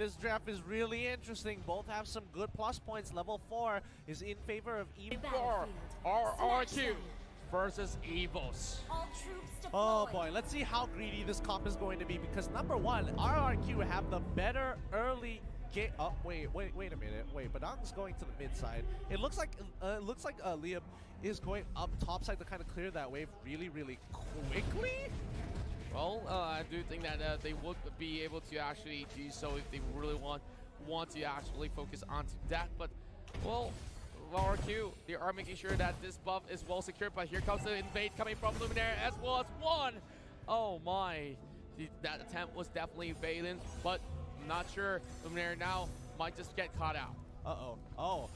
this draft is really interesting. Both have some good plus points. Level 4 is in favor of EVOS. RRQ versus EVOS. Oh boy, let's see how greedy this comp is going to be, because number one, RRQ have the better early game. Oh wait a minute. Wait, Badang's going to the mid side. It looks like Liam is going up top side to kind of clear that wave really quickly. Well, I do think that they would be able to actually do so if they really want to actually focus on that. But, well, RRQ, they are making sure that this buff is well secured. But here comes the invade coming from Luminaire as well as one. Oh my, that attempt was definitely failing. But I'm not sure. Luminaire now might just get caught out. Oh,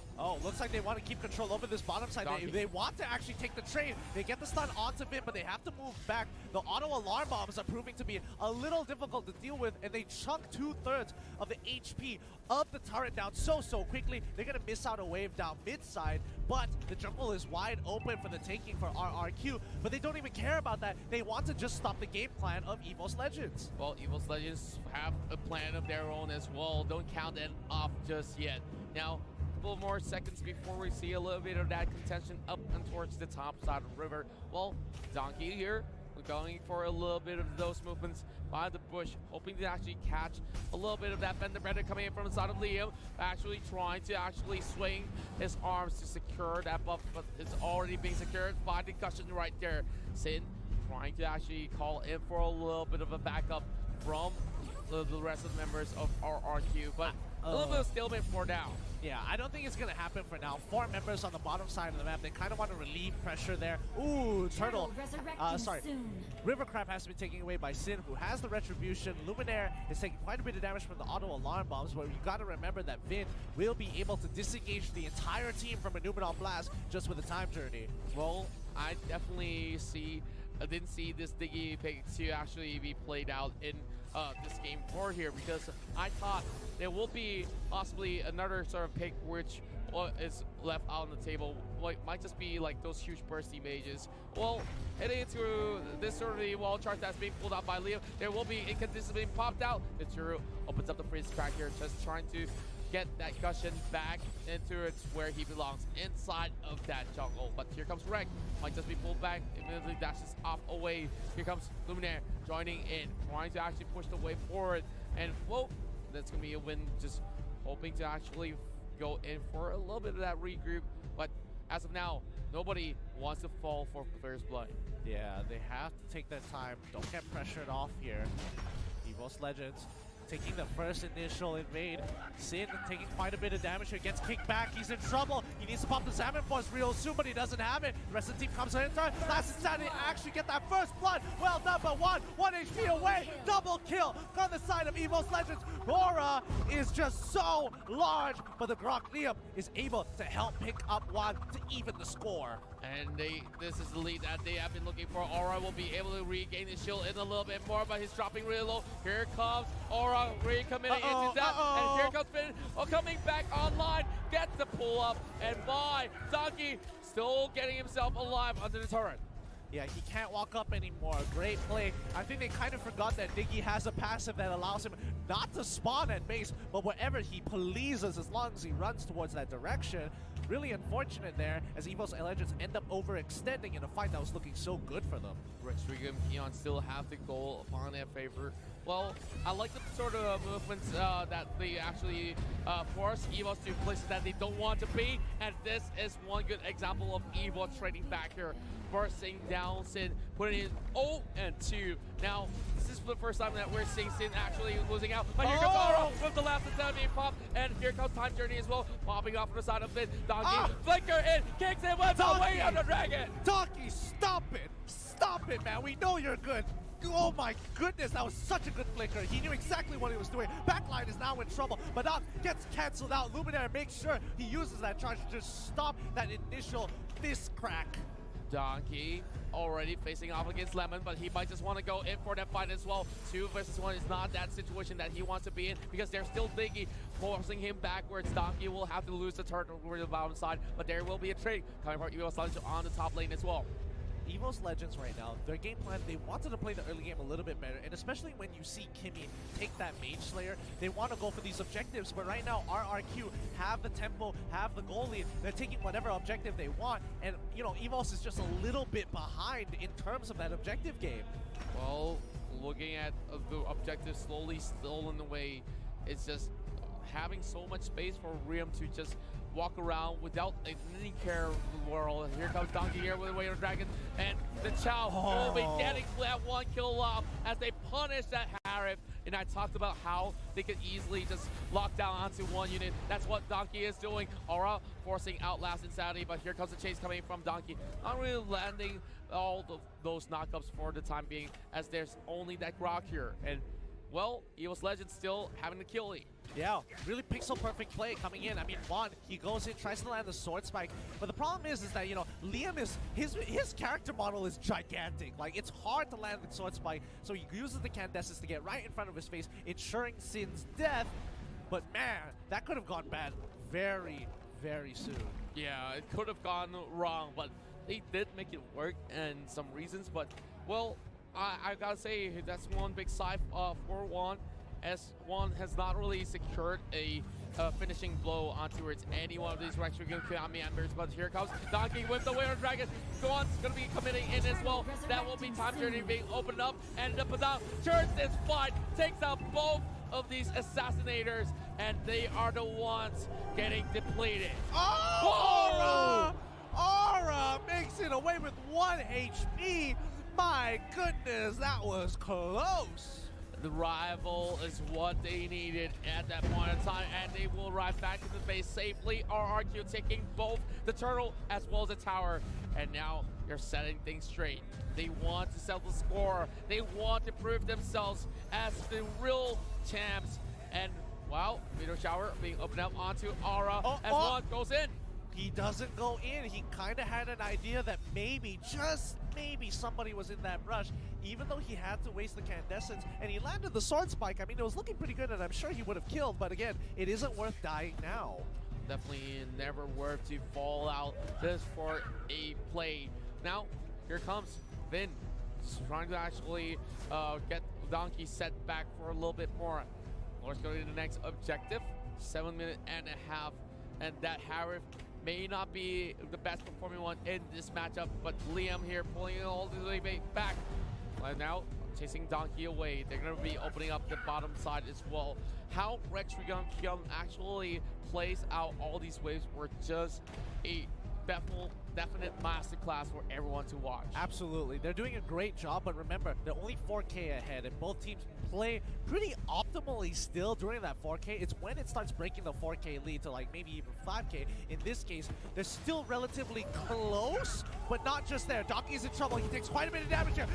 looks like they want to keep control over this bottom side. They want to actually take the trade. They get the stun onto Vin, but they have to move back. The auto alarm bombs are proving to be a little difficult to deal with, and they chunk 2/3 of the HP of the turret down so quickly. They're going to miss out a wave down mid side, but the jungle is wide open for the taking for RRQ, but they don't even care about that. They want to just stop the game plan of EVOS Legends. Well, EVOS Legends have a plan of their own as well. Don't count it off just yet. Now, a couple more seconds before we see a little bit of that contention up and towards the top side of the river. Well, Donkey here, we're going for a little bit of those movements by the bush, hoping to actually catch a little bit of that Bender coming in from the side of Liam, actually trying to actually swing his arms to secure that buff, but it's already being secured by the cushion right there. Sin trying to actually call in for a little bit of a backup from the rest of the members of RRQ, but a little bit of stalemate for now. Yeah, I don't think it's going to happen for now. 4 members on the bottom side of the map. They kind of want to relieve pressure there. Ooh, Turtle. River Crab has to be taken away by Sin, who has the Retribution. Luminaire is taking quite a bit of damage from the auto alarm bombs, but you got to remember that Vin will be able to disengage the entire team from a Numenor Blast just with a time journey. Well, I definitely didn't see this Diggy pick to actually be played out in this game 4 here, because I thought there will be possibly another sort of pick which is left out on the table. What might just be like those huge bursty mages. Well, heading into this sort of the wall chart that's being pulled out by Leo, there will be inconsistency being popped out. The Turu opens up the freeze crack here, just trying to get that cushion back into it's where he belongs, inside of that jungle. But here comes Rek, might just be pulled back, immediately dashes off away. Here comes Luminaire joining in, trying to actually push the way forward. And whoa, that's gonna be a win, just hoping to actually go in for a little bit of that regroup. But as of now, nobody wants to fall for first blood. Yeah, they have to take their time. Don't get pressured off here. EVOS Legends taking the first initial invade. Sin taking quite a bit of damage here, gets kicked back, he's in trouble. He needs to pop the Salmon Force real soon, but he doesn't have it. The rest of the team comes in turn. Last Insanity actually get that first blood. Well done, but one HP away. Double kill on the side of EVOS Legends. Aura is just so large, but the Grok Liam is able to help pick up one to even the score. And this is the lead that they have been looking for. Aura will be able to regain his shield in a little bit more, but he's dropping really low. Here comes Aura recommitting into that, and here comes Finn coming back online, gets the pull up, and by Donkey still getting himself alive under the turret. Yeah, he can't walk up anymore. Great play. I think they kind of forgot that Diggy has a passive that allows him not to spawn at base, but wherever he pleases as long as he runs towards that direction. Really unfortunate there, as EVOS Legends end up overextending in a fight that was looking so good for them. Restriga and Peon still have the goal upon their favor. Well, I like the sort of movements that they actually force EVOS to places that they don't want to be, and this is one good example of EVOS trading back here. Bursting down Sin, putting in 0-2. Now, this is the first time that we're seeing Sin actually losing out. But here comes Aura with the last attempt being popped, and here comes Time Journey as well, popping off on the side of Finn. Donkey, flicker in, kicks it, went away on the dragon. Donkey, stop it! Stop it, man! We know you're good! Oh my goodness, that was such a good flicker. He knew exactly what he was doing. Backline is now in trouble, but now gets cancelled out. Luminaire makes sure he uses that charge to just stop that initial fist crack. Donkey already facing off against Lemon, but he might just want to go in for that fight as well. 2 versus 1 is not that situation that he wants to be in, because they're still Diggy forcing him backwards. Donkey will have to lose the turret over the bottom side, but there will be a trade coming from EVOS Legends on the top lane as well. EVOS Legends right now, their game plan, they wanted to play the early game a little bit better, and especially when you see Kimmy take that Mage Slayer, they want to go for these objectives, but right now RRQ have the tempo, have the goal lead, they're taking whatever objective they want, and you know, EVOS is just a little bit behind in terms of that objective game. Well, looking at the objective slowly stolen away, it's just having so much space for Riem to just walk around without any care of the world. Here comes Donkey here with the Way of Dragon, and the Chow will be getting that one kill off as they punish that Harif. And I talked about how they could easily just lock down onto one unit. That's what Donkey is doing. Aura forcing Outlast Insanity, but here comes the chase coming from Donkey. Not really landing all those knockups for the time being, as there's only that Grok here. And well, EVOS Legends still having the kill lead. Yeah, really pixel perfect play coming in. I mean, Vaughn, he goes in, tries to land the sword spike, but the problem is that, you know, Liam is, his character model is gigantic. Like, it's hard to land the sword spike, so he uses the Candescence to get right in front of his face, ensuring Sin's death. But man, that could have gone bad very, very soon. Yeah, it could have gone wrong, but they did make it work and some reasons. But, well, I gotta say, that's one big sigh for Juan, as Juan has not really secured a finishing blow onto any one of these Rex-Regan Kami Embers. But here comes Donkey with the Way of Dragon. Juan's gonna be committing in as well. That will be Time Journey being opened up, and the Padam turns this fight, takes out both of these assassinators, and they are the ones getting depleted. Oh! Aura makes it away with 1 HP. My goodness, that was close. The rival is what they needed at that point in time, and they will arrive back to the base safely. RRQ taking both the turtle as well as the tower, and now they're setting things straight. They want to settle the score. They want to prove themselves as the real champs. And wow, Meteor Shower being opened up onto Aura as one goes in. He doesn't go in. He kind of had an idea that maybe, just maybe, somebody was in that rush, even though he had to waste the Candescence, and he landed the sword spike. I mean, it was looking pretty good, and I'm sure he would have killed, but again, it isn't worth dying now. Definitely never worth to fall out just for a play. Now, here comes Vin, trying to actually get Donkey set back for a little bit more. Let's go to the next objective, 7.5 minutes, and that Harif may not be the best performing one in this matchup, but Liam here pulling it all the way back. And now chasing Donkey away. They're going to be opening up the bottom side as well. How Rex-Regan actually plays out all these waves were just a definite masterclass for everyone to watch. Absolutely. They're doing a great job, but remember, they're only 4K ahead, and both teams play pretty optimally still during that 4K. It's when it starts breaking the 4K lead to like maybe even 5K. In this case, they're still relatively close, but not just there. Donkey's in trouble. He takes quite a bit of damage here.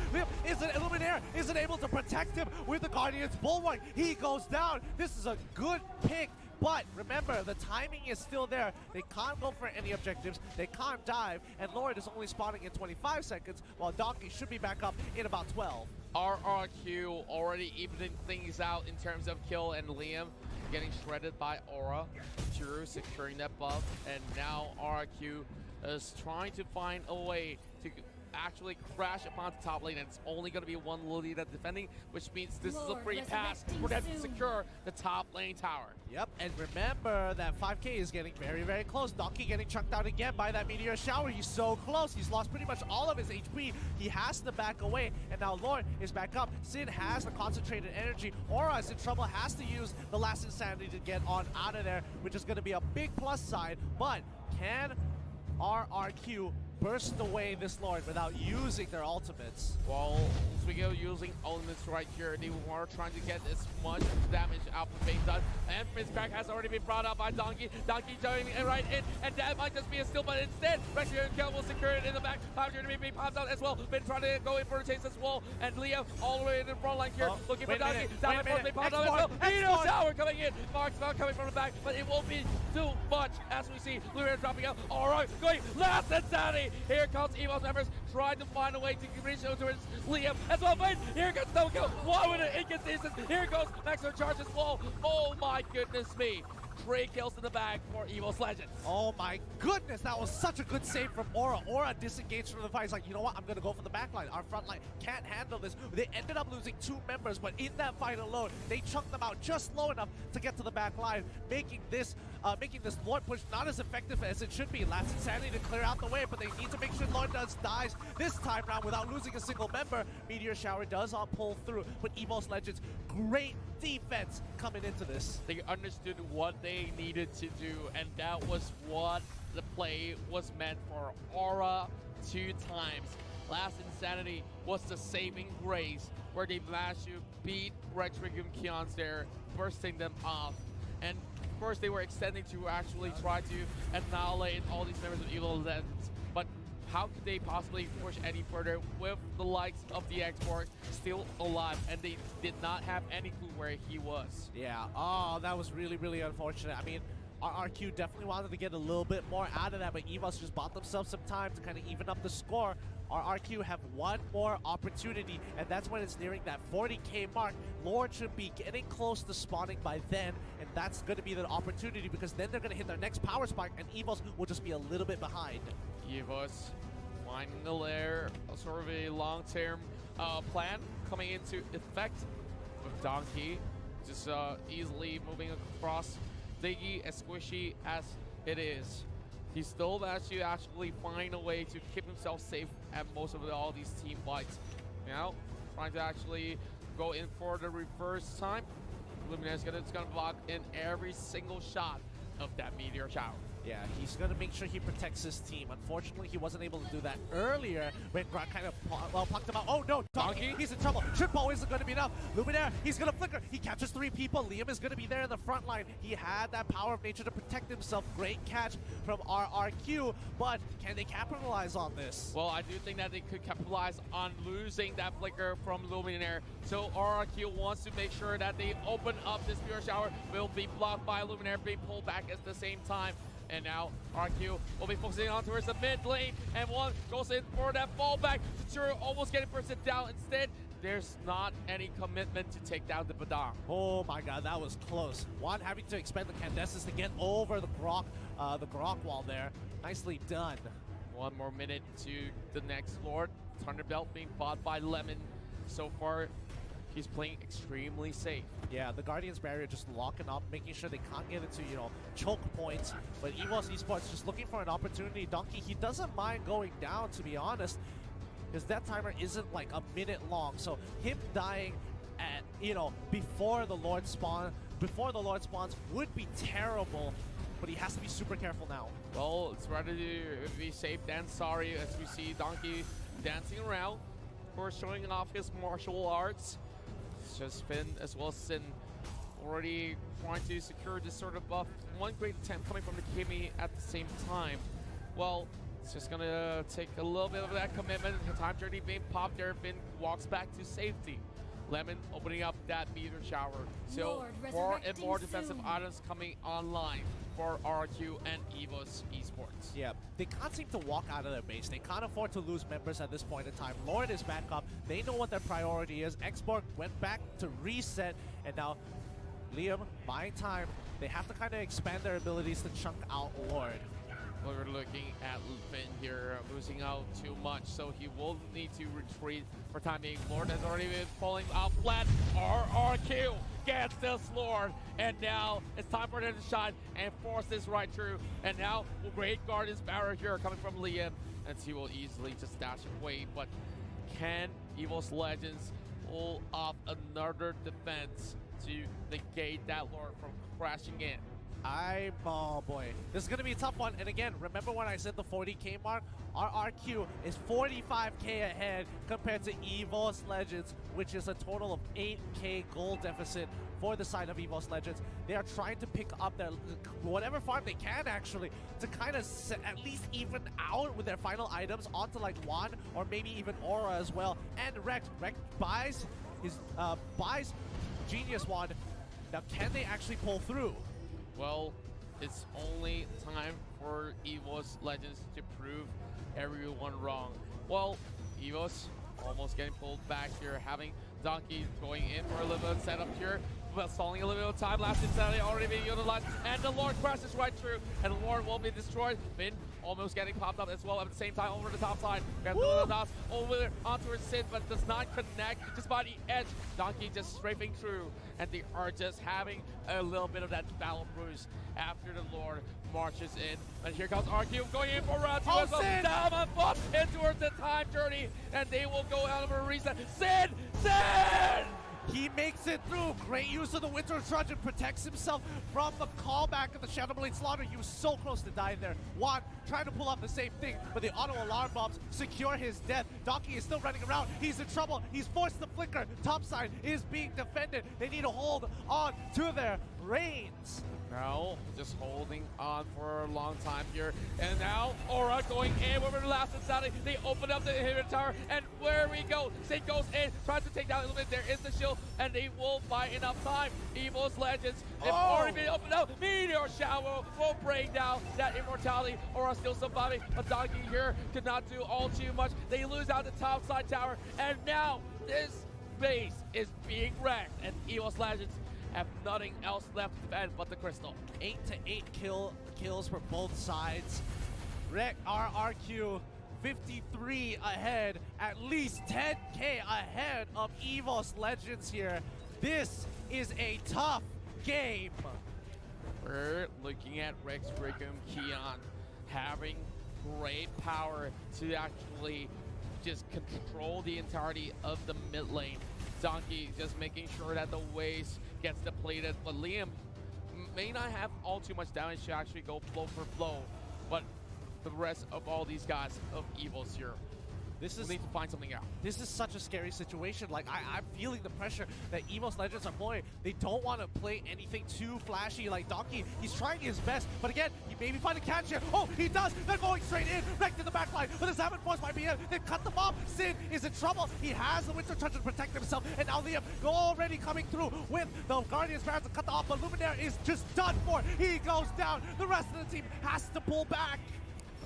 Illuminaire isn't able to protect him with the Guardian's Bulwark. He goes down. This is a good pick. But remember, the timing is still there. They can't go for any objectives. They can't dive. And Lord is only spawning in 25 seconds, while Donkey should be back up in about 12. RRQ already evening things out in terms of kill, and Liam getting shredded by Aura. Drew securing that buff, and now RRQ is trying to find a way to actually crash upon the top lane, and it's only going to be one Lolita defending, which means this is a free pass for them to secure the top lane tower. Yep, and remember that 5K is getting very, very close. Donkey getting chucked out again by that Meteor Shower. He's so close. He's lost pretty much all of his HP. He has to back away, and now Lord is back up. Sin has the concentrated energy. Aura is in trouble, has to use the last Insanity to get on out of there, which is going to be a big plus side. But can RRQ burst away this Lord without using their ultimates? Well, Swigo using ultimates right here. They are trying to get as much damage out from being done. And Fizzcrack has already been brought up by Donkey. Donkey jumping right in, and that might just be a steal, but instead, Rex-Regan Kill will secure it in the back. Time Journey being popped out as well. Been trying to go in for a chase as well. And Liam all the way in the front line here, looking for Donkey. Down the front, they popped out as well. Meteor Shower coming in. Mark's not coming from the back, but it won't be too much as we see Luria dropping out. All right, going last Insanity. Here comes EVOS members trying to find a way to reach out towards Liam as well. But here goes double kill. Why with an inconsistent? Here goes Maximum Charge as well. Oh my goodness me. 3 kills in the bag for EVOS Legends. Oh my goodness, that was such a good save from Aura. Aura disengaged from the fight. He's like, you know what, I'm going to go for the backline. Our front line can't handle this. They ended up losing 2 members, but in that fight alone, they chunked them out just low enough to get to the back line, making this Lord push not as effective as it should be. Last Insanity to clear out the way, but they need to make sure Lord dies this time round without losing a single member. Meteor Shower does pull through, but EVOS Legends, great defense coming into this. They understood what they needed to do, and that was what the play was meant for. Aura 2 times. Last Insanity was the saving grace, where they managed to beat Rex Regum Keons there, bursting them off. And of course they were extending to actually try to annihilate all these members of EVOS Legends. But how could they possibly push any further with the likes of the Export still alive, and they did not have any clue where he was? Yeah, oh, that was really, really unfortunate. I mean, RRQ definitely wanted to get a little bit more out of that, but EVOS just bought themselves some time to kind of even up the score. RRQ have one more opportunity, and that's when it's nearing that 40k mark. Lord should be getting close to spawning by then, and that's going to be the opportunity, because then they're going to hit their next power spike, and EVOS will just be a little bit behind. EVOS finding the lair, sort of a long-term plan coming into effect with Donkey just easily moving across Diggy, as squishy as it is. He still managed to actually find a way to keep himself safe at most of all these team fights. Now, trying to actually go in for the reverse time. Luminaire's gonna block in every single shot of that Meteor Shower. Yeah, he's going to make sure he protects his team. Unfortunately, he wasn't able to do that earlier when Grant kind of pucked him out. Oh no, Donkey, he's in trouble. Triple isn't going to be enough. Luminaire, he's going to flicker. He captures 3 people. Liam is going to be there in the front line. He had that power of nature to protect himself. Great catch from RRQ, but can they capitalize on this? Well, I do think that they could capitalize on losing that flicker from Luminaire. So RRQ wants to make sure that they open up this Meteor Shower. Will be blocked by Luminaire, being pulled back at the same time. And now RRQ will be focusing on towards the mid lane, and one goes in for that fallback. Tsuru almost getting bursted down. Instead, there's not any commitment to take down the Badang. Oh my god, that was close. One having to expend the Candesis to get over the Grok wall there. Nicely done. 1 more minute to the next Lord. Thunderbelt being fought by Lemon. So far, he's playing extremely safe. Yeah, the Guardian's Barrier just locking up, making sure they can't get into, choke points. But EVOS Esports just looking for an opportunity. Donkey, he doesn't mind going down, to be honest, because that timer isn't like a minute long. So him dying at, before the Lord spawns would be terrible. But he has to be super careful now. Well, it's rather to be safe than sorry, as we see Donkey dancing around, of course showing off his martial arts. It's just Finn as well as Sin already trying to secure this sort of buff. One great attempt coming from the Kimi at the same time. Well, it's just gonna take a little bit of that commitment. The time journey being popped there, Finn walks back to safety. Lemon opening up that Meteor Shower. So more and more defensive items coming online for RRQ and EVOS Esports. Yeah, they can't seem to walk out of their base. They can't afford to lose members at this point in time. Lord is back up. They know what their priority is. Export went back to reset, and now Liam buying time. They have to kind of expand their abilities to chunk out Lord. We're looking at Finn here, losing out too much, so he will need to retreat for time being. Lord has already been falling out flat. RRQ gets this Lord, and now it's time for them to shine and force this right through. And now Great Guardian's Barrier here coming from Liam, and he will easily just dash away. But can EVOS Legends pull off another defense to negate that Lord from crashing in? Oh boy, this is going to be a tough one. And again, remember when I said the 40k mark? RRQ is 45k ahead compared to EVOS Legends, which is a total of 8k goal deficit for the side of EVOS Legends. They are trying to pick up their whatever farm they can, actually, to kind of at least even out with their final items onto like Juan or maybe even Aura as well. And Rex buys Genius Wand. Now, can they actually pull through? Well, it's only time for EVOS Legends to prove everyone wrong. Well, EVOS almost getting pulled back here, having Donkey going in for a little bit of setup here. but stalling a little bit of time. Last insanity already being utilized, and the Lord crashes right through, and the Lord will be destroyed. Finn almost getting popped up as well at the same time over the top side. We have the dots over onto his Sin, but does not connect just by the edge. Donkey just strafing through, and they are just having a little bit of that battle bruise after the Lord marches in. And here comes RRQ going in for round 2 as well. Down on foot in towards the time journey, and they will go out of a reset. Sin! He makes it through. Great use of the Winter Trudge and protects himself from the callback of the Shadowblade Slaughter. He was so close to dying there. Juan trying to pull off the same thing, but the auto alarm bombs secure his death. Donkey is still running around. He's in trouble. He's forced to flicker. Topside is being defended. They need to hold on to their reins. Now, just holding on for a long time here. And now, Aura going in over the last insanity. They open up the inhibitor tower, and where we go. Sin goes in, tries to take down a little bit. There is the shield, and they will buy enough time. EVOS Legends, they've already been opened up. Meteor Shower will break down that immortality. Aura still surviving, but Donkey here could not do all too much. They lose out the top side tower, and now this base is being wrecked, and EVOS Legends have nothing else left to defend but the crystal. 8 to 8 kills for both sides. RRQ 53 ahead, at least 10k ahead of EVOS Legends here. This is a tough game. We're looking at Rex, Rick'em, Keon having great power to actually just control the entirety of the mid lane. Donkey just making sure that the waste gets depleted, but Liam may not have all too much damage to actually go flow for flow, but the rest of all these guys of EVOS here, we'll need to find something out. This is such a scary situation. Like, I'm feeling the pressure that EVOS Legends are pulling. They don't want to play anything too flashy. Like Donkey, he's trying his best, but again, he maybe find a catch here. Oh, he does! They're going straight in, right to the backline, but the Salmon Force might be in. They cut them off. Sin is in trouble. He has the Winter Touch to protect himself, and now Liam already coming through with the Guardian's Barons to cut off, but Luminaire is just done for. He goes down. The rest of the team has to pull back.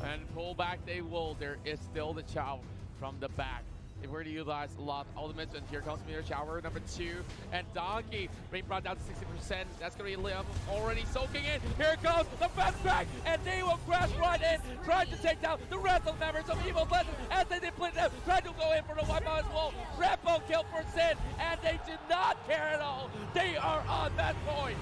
And pull back they will. There is still the Chow from the back. They were to utilize a lot of ultimates, and here comes Meteor Shower number 2. And Donkey being brought down to 60%. That's going to be Liam already soaking in. Here comes the fast track, and they will crash right in, trying to take down the rest of the members of EVOS Legends as they deplete them, trying to go in for the wipeout as well. Repo kill for Sin, and they do not care at all. They are on that point.